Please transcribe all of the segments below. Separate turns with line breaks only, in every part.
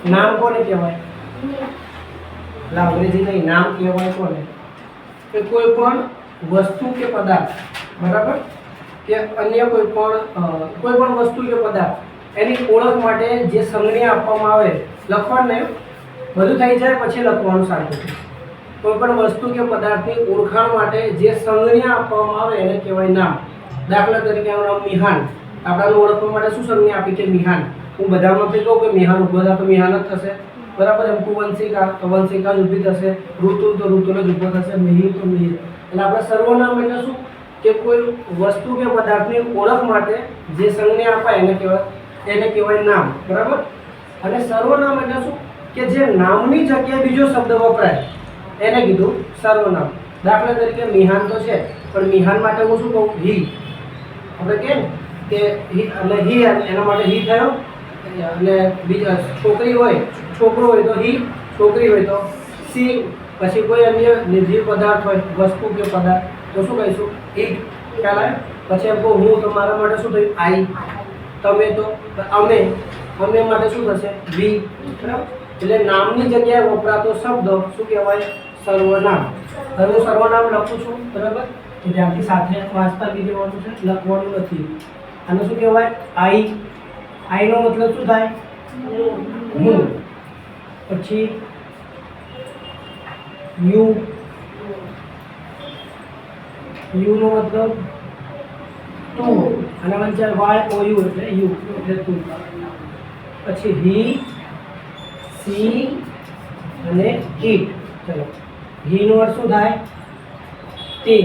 નામ કોને કહેવાય? અંગ્રેજી નહીં, નામ કહેવાય કોને? કે કોઈ પણ વસ્તુ કે પદાર્થ, બરાબર, કે અન્ય કોઈ પણ વસ્તુ કે પદાર્થ એની ઓળખ માટે જે સંજ્ઞા આપવામાં આવે, લખવાનું નહીં, બધું થઈ જાય પછી લખવાનું સાચું. કોઈ પણ વસ્તુ કે પદાર્થની ઓળખાણ માટે જે સંજ્ઞા આપવામાં આવે એને કહેવાય નામ. દાખલા તરીકે એનું નામ મિહાન, આપણાને ઓળખવા માટે શું સંજ્ઞા આપી? કે મિહાન. હું બધામાંથી કહું કે મિહાન ઊભો થાય તો મિહાન જ થશે, બરાબર. એમ વંશિકા તો વંશિકા જ ઊભી થશે, ઋતુ તો ઋતુને જ ઊભો થશે, મિહિર તો મિહિર. એટલે આપણે સર્વનામ એટલે શું? કે કોઈ વસ્તુ કે પદાર્થની ઓળખ માટે જે સંજ્ઞા અપાય એને કહેવાય નામ, બરાબર. અને સર્વનામ એટલે શું? કે જે નામની જગ્યાએ બીજો શબ્દ વપરાય એને કીધું સર્વનામ. દાખલા તરીકે મિહાન તો છે, પણ મિહાન માટે હું શું કહું? હી. આપણે કેમ કે હી એટલે હી, એના માટે હી થયો. અને બીજા છોકરી હોય, છોકરો હોય તો હી, છોકરી હોય તો સી. પછી કોઈ અન્ય નિર્જીવ પદાર્થ હોય, વસ્તુ કે પદાર્થ, તો શું કહીશું? ઈટ. ખ્યાલ આવે? પછી એમ કહું હું, તો મારા માટે શું થયું? આઈ. તમે તો અમે, અમે માટે શું થશે? વી. બરાબર. એટલે નામની જગ્યાએ વપરાતો શબ્દ શું કહેવાય? સર્વનામ. હવે હું સર્વનામ લખું છું, બરાબર, તો ત્યાંથી સાથે વાંચતા બી દેવાનું છે, લખવાનું નથી. આને શું કહેવાય? આઈ. આઈનો મતલબ શું થાય? હું. પછી યુ. યુનો મતલબ તું. અને વચ્ચે વાય ઓ યુ એટલે યુ એટલે તું. પછી હી, સી અને ઇટ. ચલો, હી નો અર્થ શું થાય? તે.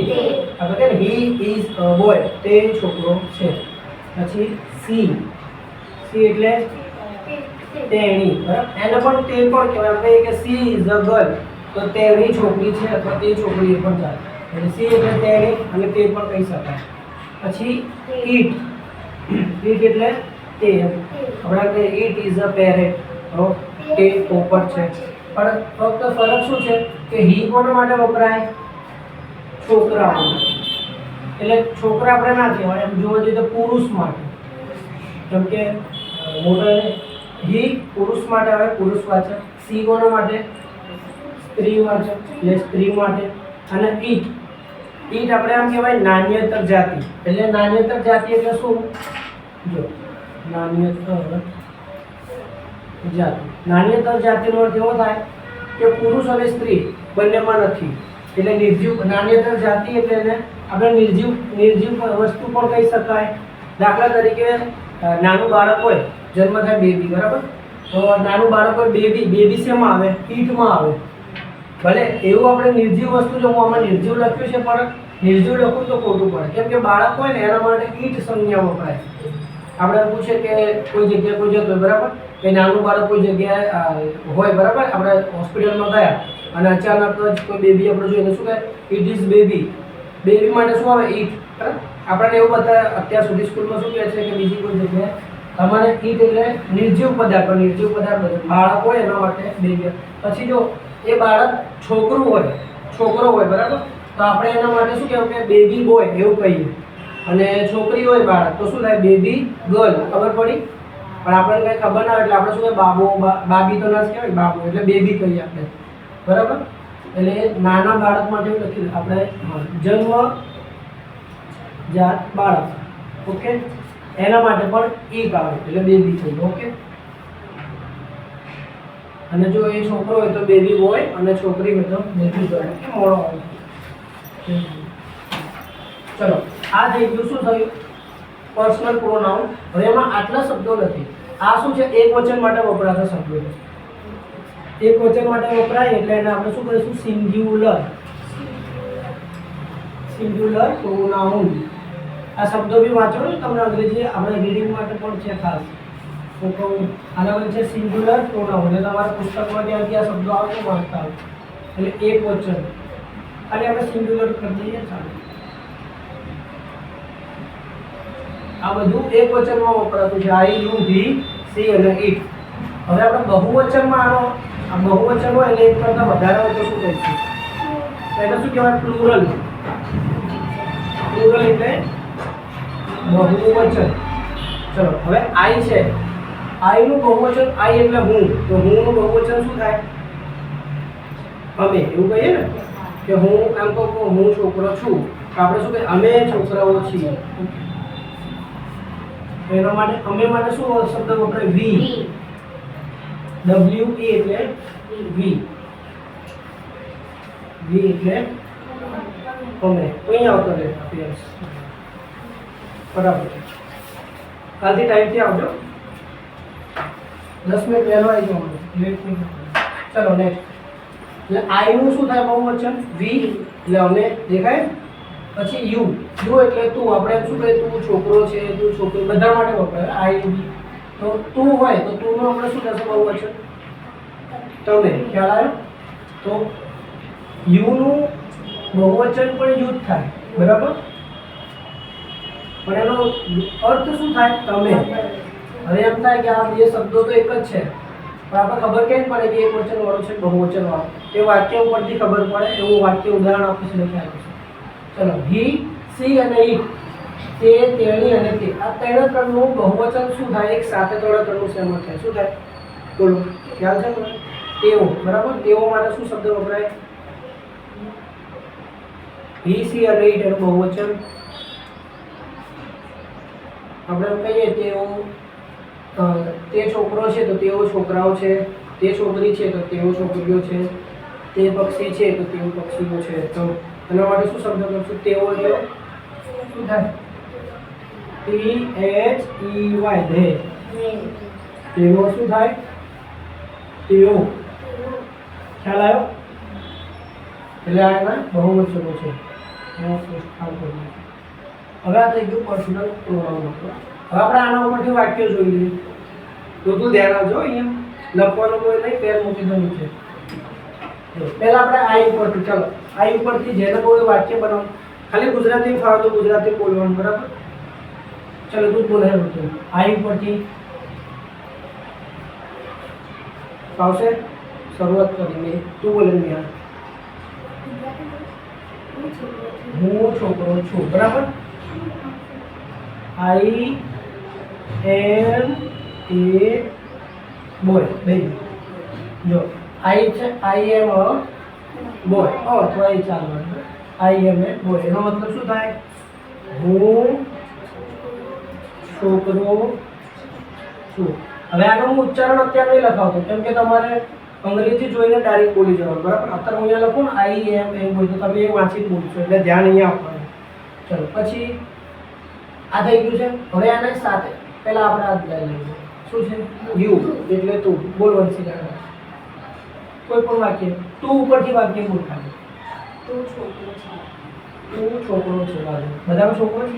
આપણે કહે ને હી ઇઝ અ બોય, તે છોકરો છે. પછી સી, સી એટલે તેણી, બરાબર. એને પણ તે પણ કહેવાય. આપણે કે સી ઇઝ અ ગર્લ, તો તેણી છોકરી છે અથવા તે છોકરી પણ ચાલે. એટલે સી એટલે તેણી અને તે પણ કહી શકાય. પછી ઇટ, ઇટ એટલે તે. આપણે કે ઇટ ઇઝ અ પેરેટ, તો તે પોપટ છે. પણ ફક્ત ફરક શું છે કે હી કોના માટે વપરાય? છોકરા. એટલે છોકરા આપણે ના કહેવાય, એમ જોવા જઈએ તો પુરુષ માટે. જેમ કે મોટા હી પુરુષ માટે આવે, પુરુષવાચક. સી કોના માટે? સ્ત્રીવાચક, એટલે સ્ત્રી માટે. અને ઈટ, ઈટ આપણે આમ કહેવાય નાન્યતર જાતિ. એટલે નાન્યતર જાતિ એટલે શું? જો નાન્યતર જાતિ. નાન્યતર જાતિનો અર્થ એવો થાય કે પુરુષ અને સ્ત્રી બંનેમાં નથી. એટલે નિર્જીવ નાન્યતર જાતિ એટલે એને આપણે નિર્જીવ વસ્તુ પણ કહી શકાય. દાખલા તરીકે નાનું બાળક હોય, જન્મ થાય બેબી, બરાબર, તો નાનું બાળક હોય બેબી, બેબી શેમાં આવે? ઈટમાં આવે. ભલે એવું આપણે નિર્જીવ વસ્તુ, જો હું આમાં નિર્જીવ લખ્યું છે પણ નિર્જીવ લખું તો ખોટું પડે, કેમ કે બાળક હોય ને એના માટે ઈટ સંજ્ઞા વપરાય. આપણે પૂછે કે કોઈ જગ્યાએ કોઈ જતો હોય, બરાબર, કે નાનું બાળક કોઈ જગ્યાએ હોય, બરાબર, આપણે હોસ્પિટલમાં ગયા અને અચાનક જ કોઈ બેબી આપણે જોઈએ તો શું કહે? It is baby. બેબી માટે શું આવે? ઈટ. બરાબર. આપણને એવું બતાવે અત્યાર સુધી સ્કૂલમાં શું કહે છે કે બીજી કોઈ જગ્યાએ તમારે ઈટ એટલે નિર્જીવ પદાર્થ, નિર્જીવ પદાર્થ બાળક હોય એના માટે બેબી. પછી જો એ બાળક છોકરો હોય, બરાબર, તો આપણે એના માટે શું કહેવાય? કે બેબી બોય એવું કહીએ. અને છોકરી હોય બાળક તો શું થાય? Baby girl. ખબર પડી? પણ આપણને કંઈ ખબર ના હોય એટલે આપણે શું કહેવાય? બાબો, બાબી તો ના જ કહેવાય, બાબો એટલે બેબી કહીએ આપણે, બરાબર. એટલે નાના બાળક માટે એવું લખી આપણે જન્મ જાત બાળક, ઓકે, એના માટે પણ ઈટ આવે એટલે બેબી થઈ ગયો, ઓકે. અને જો એ છોકરો હોય તો બેબી બોય અને છોકરી હોય તો બેબી ગર્લ. મોડો આવે. ચલો, આ થઈ ગયું શું થયું? Personal pronoun. હવે એમાં આટલા શબ્દો નથી. આ શું છે? એક વચન માટે વપરાતા શબ્દો છે. એક વચન માટે વપરાય એટલે એને આપણે શું કહીશું? સિંગ્યુલર. Singular pronoun. આ શબ્દો બી વાંચો ને તમને અંગ્રેજી, આપણે રીડિંગ માટે પણ છે ખાસ. તો કહું આના વચ્ચે સિંગ્યુલર પ્રોનાઉન એટલે તમારા પુસ્તકમાં ત્યાંથી આ શબ્દો આવતો વાંચતા આવે. એટલે એક વચન ખાલી આપણે સિંગ્યુલર કરી દઈએ, ચાલો. આ બધું એક વચનમાં વપરાતું છે. આઈ, યુ, વી, સી અને ઇટ. હવે આપણે બહુવચનમાં આ બહુવચન હોય એટલે એક કરતાં વધારે હોય તો શું કહીશું? એટલે શું કહેવાય? પ્લુરલ. પ્લુરલ એટલે બહુવચન. ચલો, હવે આઈ છે, આઈ નું બહુવચન આઈ એટલે હું, તો હું નું બહુવચન શું થાય? અમે. એવું કહીએ ને કે હું એમ કહું કે હું છોકરો છું, તો આપણે શું કહીએ? અમે છોકરાઓ છીએ. તો એના માટે અમે માટે શું શબ્દ વપરાય? વી. ડબલ્યુ એ એટલે વી. વી એટલે અમે. તો અહીંયા આવતો રહે યસ. બરાબર. કાલથી ટાઈમથી આવજો. 10 મિનિટ વહેલો આવી જવાનું, લેટ નહીં કરવાનું. ચલો નેક્સ્ટ. એટલે આઈ નું શું થાય બહુવચન? વી એટલે અમે. દેખાય? પછી યુ. યુ એટલે તું. આપણે શું કહીએ? તું છોકરો છે, તું છોકરી, બધા માટે વપરાય આઈ વી. તો તું હોય તો તું નું આપણે શું થશે બહુવચન? તમે. ખ્યાલ આવ્યો? તો યુ નું બહુવચન પણ યુ જ થાય. બરાબર? પણ એનો અર્થ શું થાય? તમે. હવે એમ થાય કે આ બે શબ્દો તો એક જ છે, પણ આપણે ખબર કેમ પડે કે એક વચન વાળો છે બહુવચન વાળો? એ વાક્ય ઉપરથી ખબર પડે. એવું વાક્ય ઉદાહરણ આપું છું, ખ્યાલ આવશે. ચલો. હી, સી અને ઈટ. તે, તેણી અને તે. આ ત્રણનું બહુવચન શું થાય? એક સાથે ત્રણનું સેમ થાય. શું થાય? બોલો. ખ્યાલ છે ને? તેઓ. બરાબર? તેઓ માટે શું શબ્દ વપરાય? હી, સી અને ઈટ એનું બહુવચન આપણે કહીએ તેઓ. તે છોકરો છે તો તેઓ છોકરાઓ છે. તે છોકરી છે તો તેઓ છોકરીઓ છે. તે પક્ષી છે તો તેઓ પક્ષીઓ છે. તો એના માટે શું શબ્દ કરશું? તેઓ એટલે શું થાય? THEY. ધે. તેઓ શું થાય? તેઓ. ખ્યાલ આવ્યો? એટલે આ એના બહુવચનો છે. હવે આ થઈ ગયું પર્સનલ પ્રોનાઉન. હવે આપણે આના ઉપરથી વાક્ય જોઈ લઈએ. તો તું ધ્યાન આપજો. અહીંયા લખવાનું કોઈ નહીં, પેન મૂકી દો નીચે. પહેલા આપણે આઈ ઉપરથી, ચાલો આઈ ઉપરથી જેને કોઈ વાક્ય બનાવો. ખાલી ગુજરાતી ફાવે તો ગુજરાતી બોલવાનું. બરાબર? ચલો તું બોલાય તું આઈ ઉપરથી ફાવશે? શરૂઆત કરીને તું બોલે મેં. હું છોકરો છું. બરાબર? આઈ એમ એ બોય. બેબી. જો આઈ છે, આઈ એમ અ બોય. ઓ તો આઈ ચાલવાનું. આઈ એમ એ બોય એનો મતલબ શું થાય? હું છોકરો છું. હવે આનું હું ઉચ્ચારણ અત્યારે નહીં લખાવતો, કેમ કે તમારે અંગ્રેજી જોઈને ડાયરેક્ટ બોલી જવાનું. બરાબર? અત્યારે હું અહીંયા લખું ને આઈ એમ એ બોય, તો તમે એ વાંચી બોલશો, એટલે ધ્યાન અહીંયા આપવાનું. ચલો પછી આ થઈ ગયું છે. હવે આના સાથે પહેલા આપણે આ લઈ લઈએ. શું છે? યુ એટલે તું. બોલ વંશી. કોઈ પણ વાક્ય તું ઉપરથી વાક્ય બોલ. ખાલી તું છોકરો છે. તું છોકરો છે. બધામાં છોકરો છે.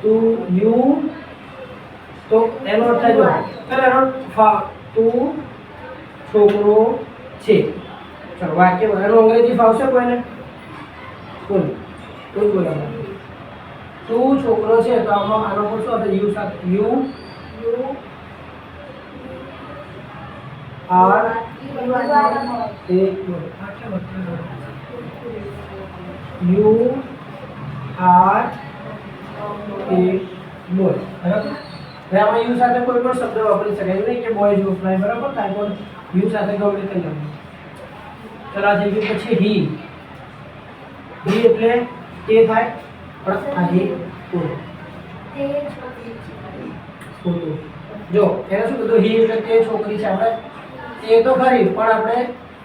તું યુ. તો એનો અર્થ થાય જો એનો તું છોકરો છે. ચાલો વાક્ય એનો અંગ્રેજી ફાવશે કોઈને? બોલ. તું બોલાવો. તું છોકરો છે તો આમાં આનો પર શું હશે? યુ સાથે. You are you are A boy. બરાબર? હવે આમાં યુ સાથે કોઈ પણ શબ્દ વાપરી શકાય નહીં કે બોય જ વપરાય. બરાબર? કાંઈ પણ યુ સાથે ગમે તે લખો. ચલો આ થઈ ગયું. પછી હી. હી એટલે તે થાય, પણ આ હી જો એને શું કીધું? હી એટલે તે છોકરી છે. આપણે તે તો ખરી, પણ આપણે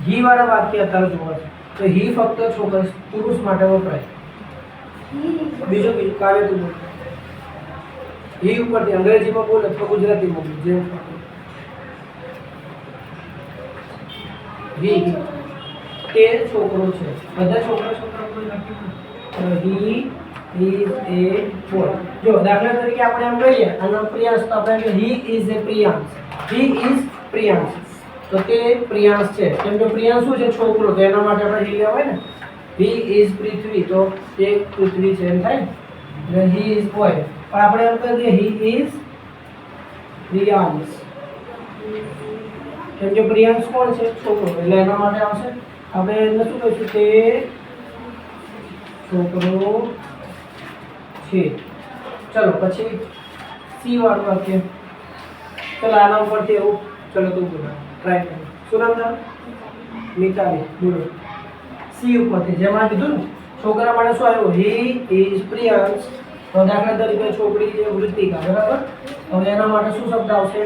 હી વાળા વાક્ય અત્યારે જોવા છે. તો હી ફક્ત છોકરી પુરુષ માટે વપરાય. બીજું કાર્ય તું બોલ. હી ઉપરથી અંગ્રેજીમાં બોલ અથવા ગુજરાતીમાં બોલ. જે હી તે છોકરો છે. બધા છોકરા કોઈ નથી. He is A boy. જો દાખલા તરીકે આપણે એમ કહીએ આનો પ્રિયાંશ, તો આપણે he is A Priyansh. He is Priyansh. તો તે પ્રિયાંશ છે. કેમ કે પ્રિયાંશ શું છે? છોકરો. તો એના માટે આપણે હી લેવાય ને. હી ઇઝ પૃથ્વી. તો તે પૃથ્વી છે એમ થાય. એટલે હી ઇઝ બોય. પણ આપણે એમ કહી દઈએ હી ઇઝ પ્રિયાંશ. કેમ કે પ્રિયાંશ કોણ છે? છોકરો. એટલે એના માટે આવશે આપણે એને શું કહીશું? તે છોકરો છે. ચલો પછી સી વાળું વાક્ય. ચલો આના ઉપરથી એવું ચલો તું બોલો ટ્રાય કરો શું નામ તારું મિતાલી બોલો સી ઉપરથી જેમાં કીધું ને છોકરા માટે શું આવ્યું હી ઇઝ પ્રિયંશ તો દાખલા તરીકે છોકરી છે વૃત્તિકા બરાબર હવે એના માટે શું શબ્દ આવશે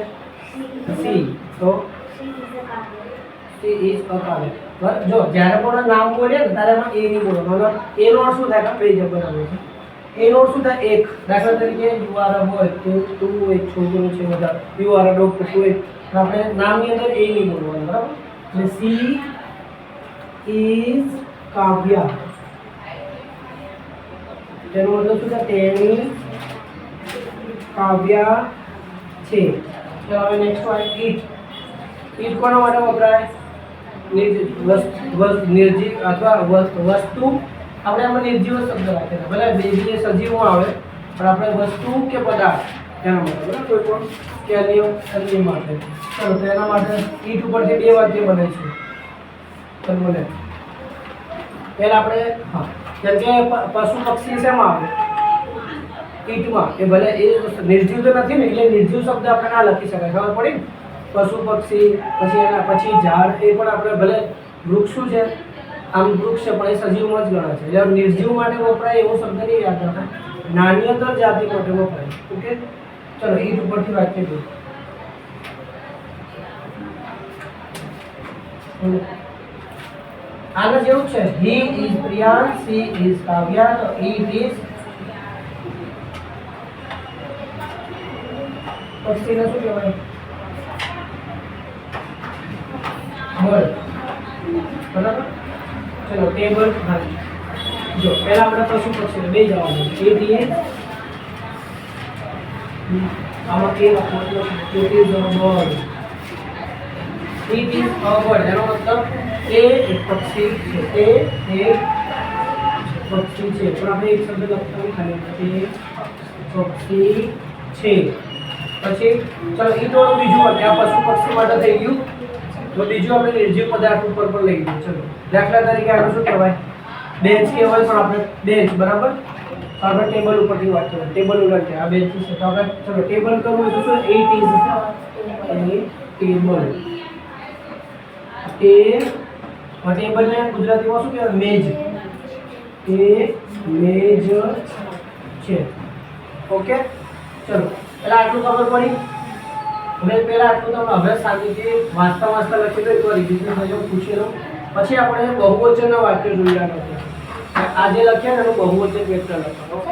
સી તો સી ઇઝ અ કાવ્ય બરાબર જો જ્યારે પણ નામ બોલે ને ત્યારે એમાં એ નહીં બોલવાનું એ નો અર્થ શું થાય કે બે જબર આવે છે એ નો અર્થ શું થાય એક દાખલા તરીકે યુ આર અ બોય તું એક છોકરો છે બધા યુ આર અ ડોક્ટર તું એક આપણે નામની અંદર એ નહીં બોલવાનું બરાબર એટલે સી ઇઝ કાવ્યા તેનો મતલબ શું થાય તેણી કાવ્યા છે ચાલો હવે નેક્સ્ટ આવે ઈટ ઈટ કોના માટે વપરાય નિર્જીવ અથવા વસ્તુ આપણે આમાં નિર્જીવ શબ્દ રાખેલા ભલે બેબી એ સજીવમાં આવે પણ આપણે વસ્તુ કે પદાર્થ એના માટે બરાબર કોઈ પણ કે અન્ય માટે ચાલો તો એના માટે ઈટ ઉપરથી બે વાક્ય બને છે ચાલો બોલે પહેલા આપણે હા જેમ કે પશુ પક્ષી શેમાં આવે ઈટમાં એ ભલે એ નિર્જીવ તો નથી ને એટલે નિર્જીવ શબ્દ આપણે ના લખી શકાય ખબર પડી ને પશુ પક્ષી પછી એના પછી ઝાડ એ પણ આપણે ભલે વૃક્ષ શું છે આમ વૃક્ષ છે પણ એ સજીવમાં જ ગણાય છે એટલે નિર્જીવ માટે વપરાય એવો શબ્દ નહીં યાદ રાખો નાન્યતર જાતિ માટે વપરાય ઓકે ચલો ઈટ ઉપરથી વાક્ય જોયું આના જેવું છે he is Priyansh she is Kavya તો ઈટ ઇઝ પક્ષીને શું કહેવાય બર્ડ બરાબર ચલો ટેબલ જો પહેલા આપણે પશુ પક્ષીને બે જવાનું ઈટ ઇઝ આમાં કે મતલબ it is a bird it is a bird એનો મતલબ એ એક પક્ષી છે એ એક પક્ષી છે પણ આપણે એક શબ્દ લખતા ખાલી એ પક્ષી છે પછી ચલો ઈ તો બીજું વાક્ય આ પશુ પક્ષી માટે થઈ ગયું તો બીજું આપણે નિર્જીવ પદાર્થ ઉપર પણ લઈ ગયું ચલો દાખલા તરીકે આનું શું કહેવાય બેન્ચ કહેવાય પણ આપણે બેન્ચ બરાબર આપણે ટેબલ ઉપરથી વાત કરીએ ટેબલ ઉપર છે આ બેન્ચ છે તો આપણે ચલો ટેબલ કરવું હોય તો શું ઇટ ઇઝ ટેબલ ટેબલને ગુજરાતીમાં શું કહેવાય મેજ એ મેજ છે ઓકે ચલો પહેલા આટલું ખબર પડી હવે પહેલા આટલું તમે હવે શાંતિથી વાંચતા લખી દો એકવાર રિવિઝન થયો પૂછી લો પછી આપણે બહુવચનના વાક્યો જોઈ રહ્યા નથી આજે લખ્યા ને એનું બહુવચન વેક્ટર લખવાનું